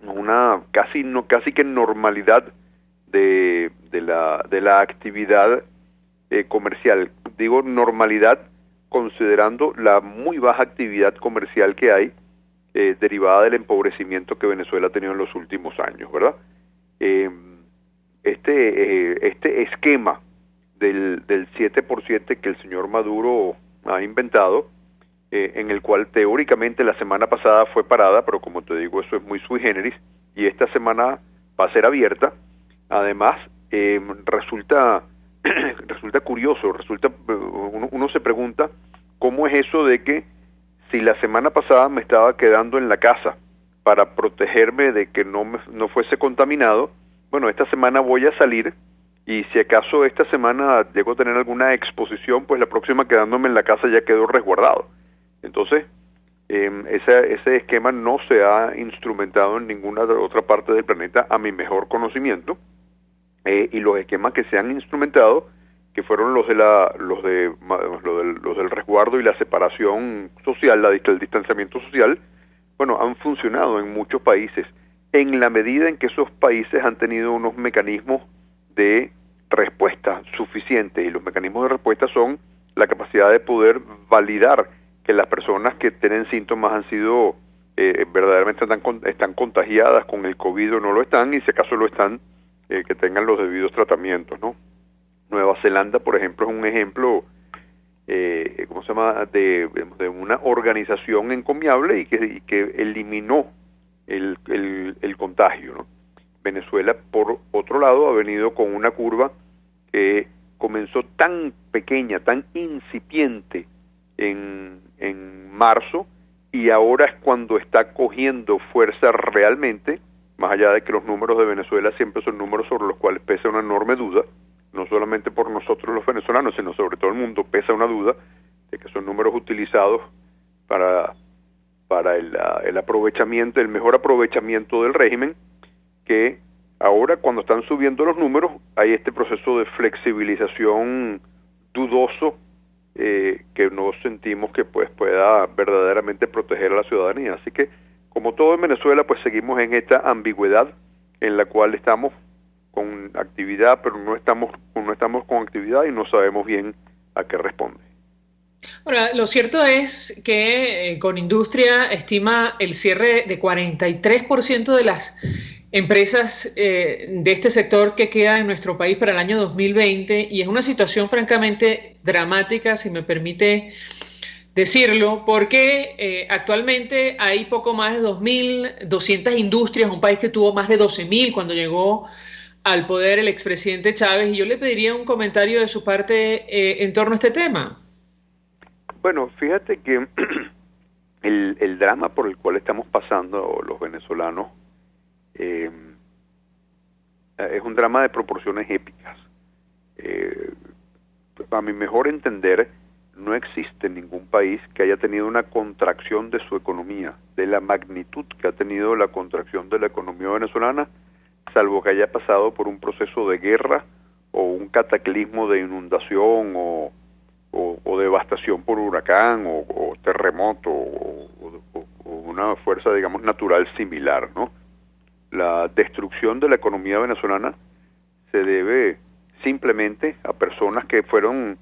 una casi que normalidad de la actividad comercial. Digo normalidad considerando la muy baja actividad comercial que hay derivada del empobrecimiento que Venezuela ha tenido en los últimos años, ¿verdad? Este esquema del 7x7 que el señor Maduro ha inventado, en el cual teóricamente la semana pasada fue parada, pero como te digo, eso es muy sui generis, y esta semana va a ser abierta. Además, resulta curioso, uno se pregunta cómo es eso de que si la semana pasada me estaba quedando en la casa para protegerme de que no fuese contaminado, bueno, esta semana voy a salir y si acaso esta semana llego a tener alguna exposición, pues la próxima quedándome en la casa ya quedó resguardado. Entonces, ese esquema no se ha instrumentado en ninguna otra parte del planeta a mi mejor conocimiento, y los esquemas que se han instrumentado, que fueron los del resguardo y la separación social, el distanciamiento social, bueno, han funcionado en muchos países, en la medida en que esos países han tenido unos mecanismos de respuesta suficientes, y los mecanismos de respuesta son la capacidad de poder validar que las personas que tienen síntomas han sido verdaderamente están contagiadas con el COVID o no lo están, y si acaso lo están, que tengan los debidos tratamientos, ¿no? Nueva Zelanda, por ejemplo, es un ejemplo de una organización encomiable y que eliminó el contagio, ¿no? Venezuela, por otro lado, ha venido con una curva que comenzó tan pequeña, tan incipiente en marzo, y ahora es cuando está cogiendo fuerza realmente, más allá de que los números de Venezuela siempre son números sobre los cuales pesa una enorme duda, no solamente por nosotros los venezolanos, sino sobre todo el mundo pesa una duda de que son números utilizados para el aprovechamiento, el mejor aprovechamiento del régimen, que ahora cuando están subiendo los números hay este proceso de flexibilización dudoso, que no sentimos que pues pueda verdaderamente proteger a la ciudadanía. Así que, como todo en Venezuela, pues seguimos en esta ambigüedad en la cual estamos con actividad, pero no estamos con actividad y no sabemos bien a qué responde. Ahora, lo cierto es que Conindustria estima el cierre de 43% de las empresas de este sector que queda en nuestro país para el año 2020, y es una situación francamente dramática, si me permite decirlo, porque actualmente hay poco más de 2.200 industrias, un país que tuvo más de 12.000 cuando llegó al poder el expresidente Chávez, y yo le pediría un comentario de su parte en torno a este tema. Bueno, fíjate que el drama por el cual estamos pasando los venezolanos es un drama de proporciones épicas. A mi mejor entender, no existe ningún país que haya tenido una contracción de su economía, de la magnitud que ha tenido la contracción de la economía venezolana, salvo que haya pasado por un proceso de guerra o un cataclismo de inundación o devastación por huracán o terremoto o una fuerza, digamos, natural similar, ¿no? La destrucción de la economía venezolana se debe simplemente a personas que fueron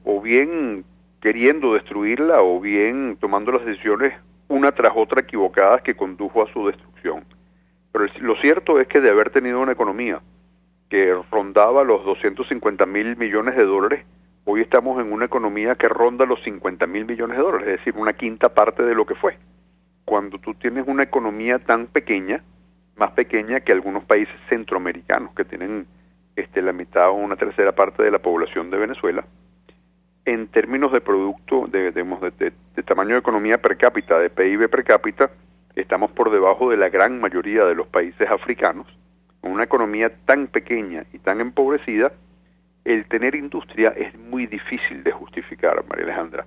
o bien queriendo destruirla o bien tomando las decisiones una tras otra equivocadas que condujo a su destrucción. Pero lo cierto es que de haber tenido una economía que rondaba los 250.000 millones de dólares, hoy estamos en una economía que ronda los 50.000 millones de dólares, es decir, una quinta parte de lo que fue. Cuando tú tienes una economía tan pequeña, más pequeña que algunos países centroamericanos que tienen la mitad o una tercera parte de la población de Venezuela, en términos de producto, de tamaño de economía per cápita, de PIB per cápita, estamos por debajo de la gran mayoría de los países africanos. Con una economía tan pequeña y tan empobrecida, el tener industria es muy difícil de justificar, María Alejandra.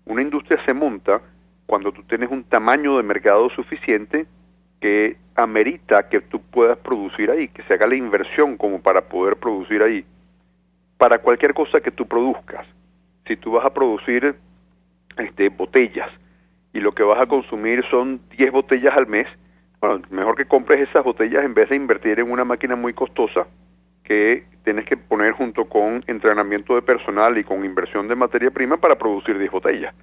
Una industria se monta cuando tú tienes un tamaño de mercado suficiente que amerita que tú puedas producir ahí, que se haga la inversión como para poder producir ahí, para cualquier cosa que tú produzcas. Si tú vas a producir botellas y lo que vas a consumir son 10 botellas al mes, bueno, mejor que compres esas botellas en vez de invertir en una máquina muy costosa que tienes que poner junto con entrenamiento de personal y con inversión de materia prima para producir 10 botellas.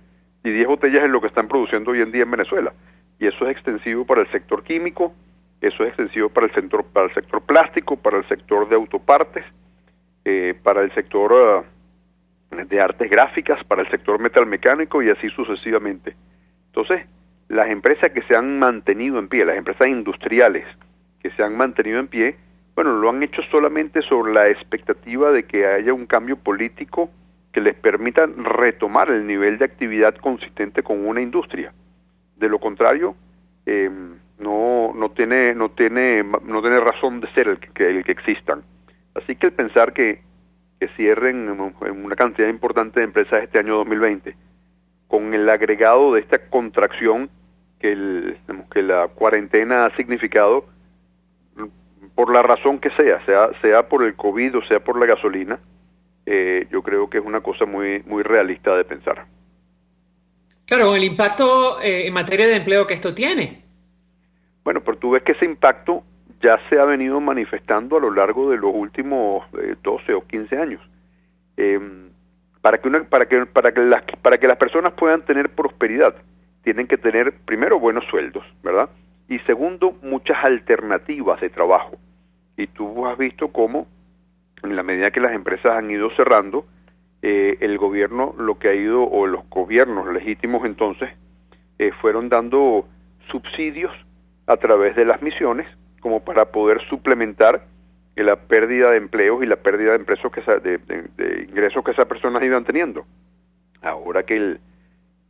Y 10 botellas es lo que están produciendo hoy en día en Venezuela. Y eso es extensivo para el sector químico, eso es extensivo para el sector plástico, para el sector de autopartes, para el sector de artes gráficas, para el sector metalmecánico y así sucesivamente. Entonces, las empresas que se han mantenido en pie, las empresas industriales que se han mantenido en pie, bueno, lo han hecho solamente sobre la expectativa de que haya un cambio político que les permita retomar el nivel de actividad consistente con una industria. De lo contrario, no tiene razón de ser el que existan. Así que el pensar que cierren en una cantidad importante de empresas este año 2020, con el agregado de esta contracción que la cuarentena ha significado, por la razón que sea por el COVID o sea por la gasolina, yo creo que es una cosa muy, muy realista de pensar. Claro, el impacto en materia de empleo que esto tiene. Bueno, pero tú ves que ese impacto ya se ha venido manifestando a lo largo de los últimos 12 o 15 años. Para que las personas puedan tener prosperidad, tienen que tener, primero, buenos sueldos, ¿verdad? Y segundo, muchas alternativas de trabajo. Y tú has visto cómo, en la medida que las empresas han ido cerrando, el gobierno lo que ha ido, o los gobiernos legítimos entonces, fueron dando subsidios a través de las misiones, como para poder suplementar la pérdida de empleos y la pérdida de ingresos que esas personas iban teniendo. Ahora que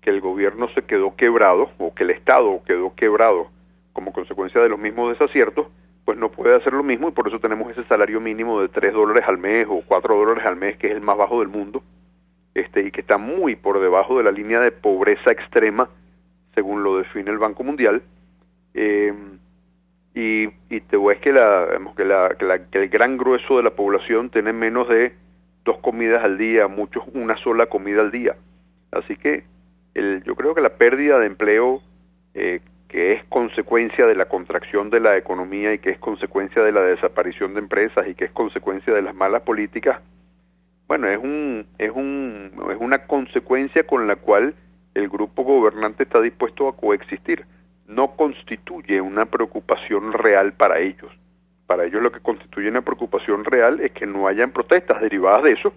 el gobierno se quedó quebrado, o que el Estado quedó quebrado como consecuencia de los mismos desaciertos, pues no puede hacer lo mismo, y por eso tenemos ese salario mínimo de $3 al mes o $4 al mes, que es el más bajo del mundo, y que está muy por debajo de la línea de pobreza extrema, según lo define el Banco Mundial. Y te ves que el gran grueso de la población tiene menos de 2 comidas al día, muchos una sola comida al día. Así que yo creo que la pérdida de empleo, que es consecuencia de la contracción de la economía y que es consecuencia de la desaparición de empresas y que es consecuencia de las malas políticas, bueno, es una consecuencia con la cual el grupo gobernante está dispuesto a coexistir. no constituye una preocupación real para ellos. Para ellos lo que constituye una preocupación real es que no hayan protestas derivadas de eso,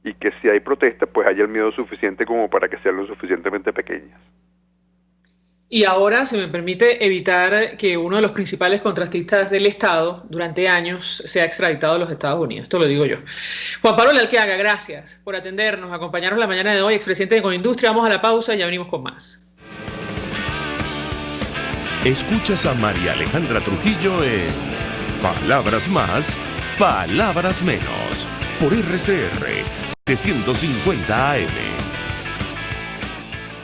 y que si hay protestas, pues haya el miedo suficiente como para que sean lo suficientemente pequeñas. Y ahora se me permite evitar que uno de los principales contratistas del Estado durante años sea extraditado a los Estados Unidos. Esto lo digo yo. Juan Pablo Lalqueaga, gracias por atendernos, acompañarnos la mañana de hoy, expresidente de Conindustria. Vamos a la pausa y ya venimos con más. Escuchas a María Alejandra Trujillo en Palabras Más, Palabras Menos, por RCR 750 AM.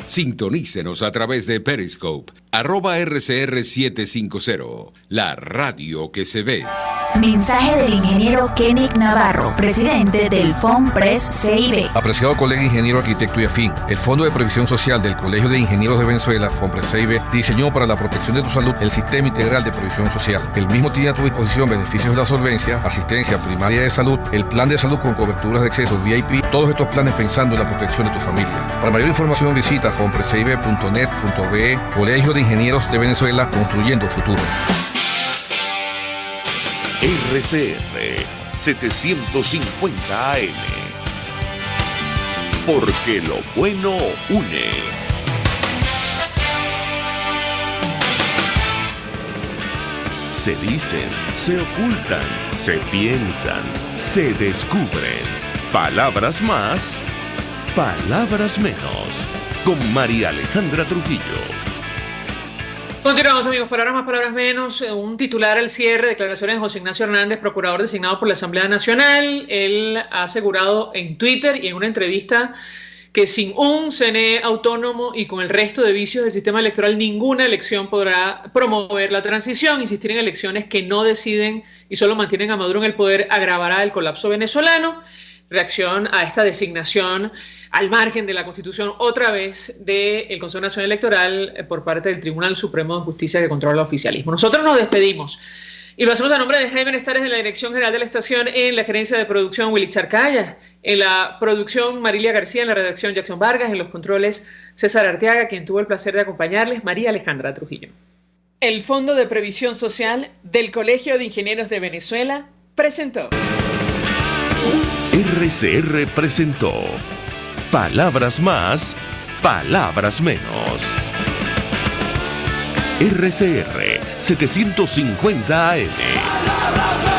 Sintonícenos a través de Periscope, @RCR750, la radio que se ve. Mensaje del ingeniero Kenick Navarro, presidente del FOMPRES CIB. Apreciado colega ingeniero, arquitecto y afín, el Fondo de Previsión Social del Colegio de Ingenieros de Venezuela, FOMPRES CIB, diseñó para la protección de tu salud el Sistema Integral de Previsión Social. El mismo tiene a tu disposición beneficios de la solvencia, asistencia primaria de salud, el plan de salud con coberturas de acceso VIP, todos estos planes pensando en la protección de tu familia. Para mayor información visita fomprescibe.net.be, Colegio de Ingenieros de Venezuela, construyendo futuro. RCR 750 AM. Porque lo bueno une. Se dicen, se ocultan, se piensan, se descubren. Palabras más, palabras menos. Con María Alejandra Trujillo. Continuamos, amigos. Palabras más, palabras menos. Un titular al cierre, declaraciones de José Ignacio Hernández, procurador designado por la Asamblea Nacional. Él ha asegurado en Twitter y en una entrevista que sin un CNE autónomo y con el resto de vicios del sistema electoral, ninguna elección podrá promover la transición. Insistir en elecciones que no deciden y solo mantienen a Maduro en el poder agravará el colapso venezolano. Reacción a esta designación al margen de la Constitución, otra vez, del Consejo Nacional Electoral por parte del Tribunal Supremo de Justicia que controla el oficialismo. Nosotros nos despedimos y lo hacemos a nombre de Jaime Nestares en la Dirección General de la Estación, en la gerencia de producción Willy Charcaya, en la producción Marilia García, en la redacción Jackson Vargas, en los controles César Arteaga, quien tuvo el placer de acompañarles, María Alejandra Trujillo. El Fondo de Previsión Social del Colegio de Ingenieros de Venezuela presentó. RCR presentó Palabras más, palabras menos. RCR 750 AM.